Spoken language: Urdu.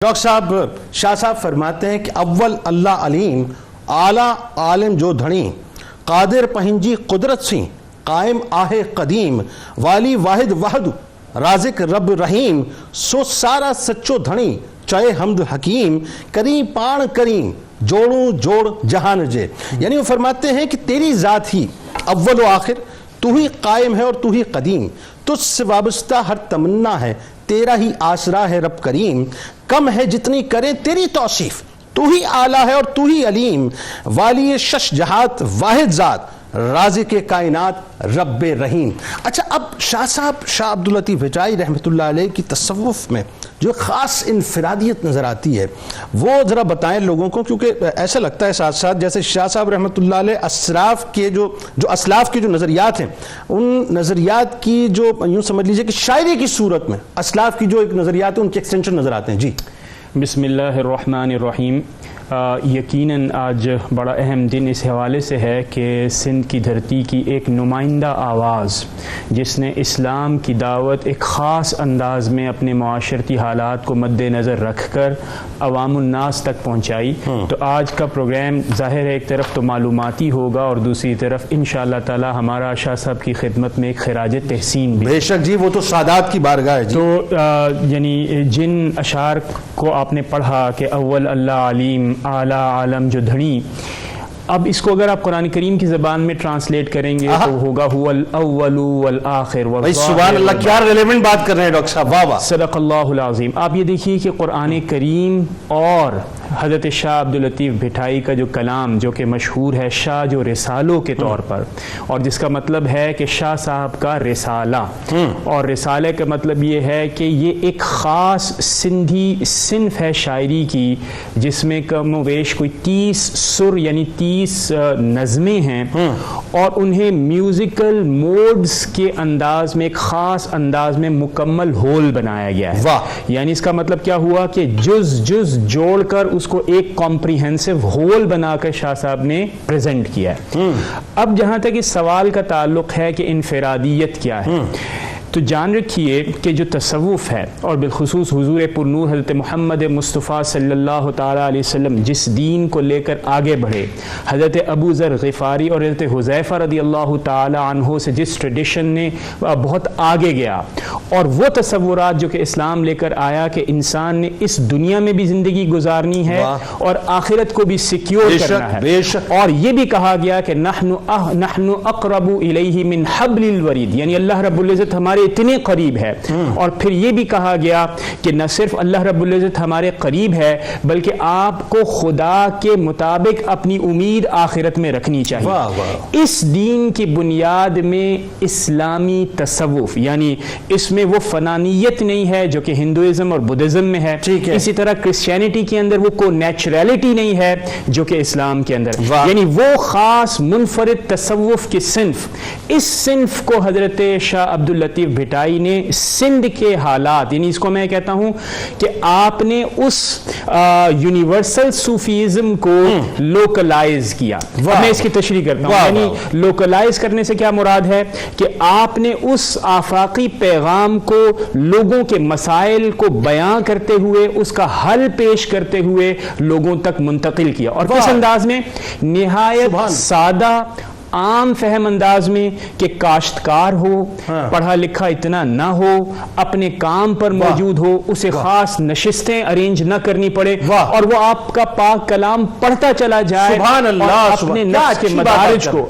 ڈاکٹر صاحب شاہ صاحب فرماتے ہیں کہ اول اللہ علیم اعلیٰ عالم جو دھڑی قادر پہنجی قدرت سی قائم آہ قدیم والی واحد وحد رازق رب رحیم سو سارا سچو دھڑی چاہے حمد حکیم کریں پان کریں جوڑوں جوڑ جہان جے. یعنی وہ فرماتے ہیں کہ تیری ذات ہی اول و آخر، تو ہی قائم ہے اور تو ہی قدیم، تجھ سے وابستہ ہر تمنا ہے، تیرا ہی آسرا ہے رب کریم، کم ہے جتنی کریں تیری توصیف، تو ہی اعلیٰ ہے اور تو ہی علیم، والی شش جہات واحد ذات رازق کائنات رب رحیم. اچھا، اب شاہ صاحب شاہ عبداللطیف بھٹائی رحمۃ اللہ علیہ کی تصوف میں جو خاص انفرادیت نظر آتی ہے وہ ذرا بتائیں لوگوں کو، کیونکہ ایسا لگتا ہے ساتھ ساتھ جیسے شاہ صاحب رحمۃ اللہ علیہ اسلاف کے جو اسلاف کے جو نظریات ہیں ان نظریات کی جو یوں سمجھ لیجئے کہ شاعری کی صورت میں اسلاف کی جو ایک نظریات ہیں ان کے ایکسٹینشن نظر آتے ہیں. جی بسم اللہ الرحمن الرحیم. یقیناً آج بڑا اہم دن اس حوالے سے ہے کہ سندھ کی دھرتی کی ایک نمائندہ آواز جس نے اسلام کی دعوت ایک خاص انداز میں اپنے معاشرتی حالات کو مد نظر رکھ کر عوام الناس تک پہنچائی. تو آج کا پروگرام ظاہر ہے ایک طرف تو معلوماتی ہوگا اور دوسری طرف انشاءاللہ تعالی ہمارا شاہ صاحب کی خدمت میں ایک خراج تحسین بھی. بے شک جی، وہ تو سادات کی بارگاہ ہے. تو یعنی جن اشعار کو آپ نے پڑھا کہ اول اللہ علیم اعلیٰ عالم جو دھڑی، اب اس کو اگر آپ قرآن کریم کی زبان میں ٹرانسلیٹ کریں گے تو ہوگا هو الاول والآخر سبحان اللہ، کیا ریلیونٹ بات کر رہے ہیں ڈاکٹر صاحب، واہ واہ، صدق اللہ العظیم. آپ یہ دیکھیے کہ قرآن کریم اور حضرت شاہ عبداللطیف بھٹائی کا جو کلام جو کہ مشہور ہے شاہ جو رسالوں کے طور پر، اور جس کا مطلب ہے کہ شاہ صاحب کا رسالہ، اور رسالے کا مطلب یہ ہے کہ یہ ایک خاص سندھی صنف ہے شاعری کی جس میں کم و بیش کوئی 30 سر یعنی 30 نظمیں ہیں، اور انہیں میوزیکل موڈز کے انداز میں ایک خاص انداز میں مکمل ہول بنایا گیا ہے. یعنی اس کا مطلب کیا ہوا کہ جز جز جوڑ کر اس کو ایک کمپریہنسو ہول بنا کر شاہ صاحب نے پریزنٹ کیا ہے. اب جہاں تک اس سوال کا تعلق ہے کہ انفرادیت کیا ہے، تو جان رکھیے کہ جو تصوف ہے اور بالخصوص حضور پرنور حضرت محمد مصطفیٰ صلی اللہ تعالیٰ علیہ وسلم جس دین کو لے کر آگے بڑھے، حضرت ابو ذر غفاری اور حضرت حذیفہ رضی اللہ تعالیٰ عنہ سے جس ٹریڈیشن نے بہت آگے گیا، اور وہ تصورات جو کہ اسلام لے کر آیا کہ انسان نے اس دنیا میں بھی زندگی گزارنی ہے اور آخرت کو بھی سیکیور کرنا ہے، اور یہ بھی کہا گیا کہ نحن اقرب الیہ من حبل الورید، یعنی اللہ رب العزت ہمارے اتنے قریب ہے. اور پھر یہ بھی کہا گیا کہ نہ صرف اللہ رب العزت ہمارے قریب ہے بلکہ آپ کو خدا کے مطابق اپنی امید آخرت میں رکھنی چاہیے. اس دین کی بنیاد میں اسلامی تصوف، یعنی اس میں وہ فنانیت نہیں ہے جو کہ ہندوازم اور بدھزم میں ہے، اسی طرح کرسچینٹی کے اندر وہ کوئی نیچرلٹی نہیں ہے جو کہ اسلام کے اندر، یعنی وہ خاص منفرد تصوف کی صنف. اس صنف کو حضرت شاہ عبداللطیف بھٹائی نے سندھ کے حالات، یعنی اس کو میں کہتا ہوں کہ آپ نے اس یونیورسل صوفیزم کو لوکلائز کیا. میں اس کی تشریح کرتا ہوں. یعنی لوکلائز کرنے سے کیا مراد ہے کہ آپ نے اس آفاقی پیغام کو لوگوں کے مسائل کو بیان کرتے ہوئے اس کا حل پیش کرتے ہوئے لوگوں تک منتقل کیا، اور کس انداز میں؟ نہایت سادہ عام فہم انداز میں کہ کاشتکار ہو، پڑھا لکھا اتنا نہ ہو، اپنے کام پر موجود ہو، اسے خاص نشستیں ارینج نہ کرنی پڑے، اور وہ آپ کا پاک کلام پڑھتا چلا جائے اور اپنے نفس کے مدارج کو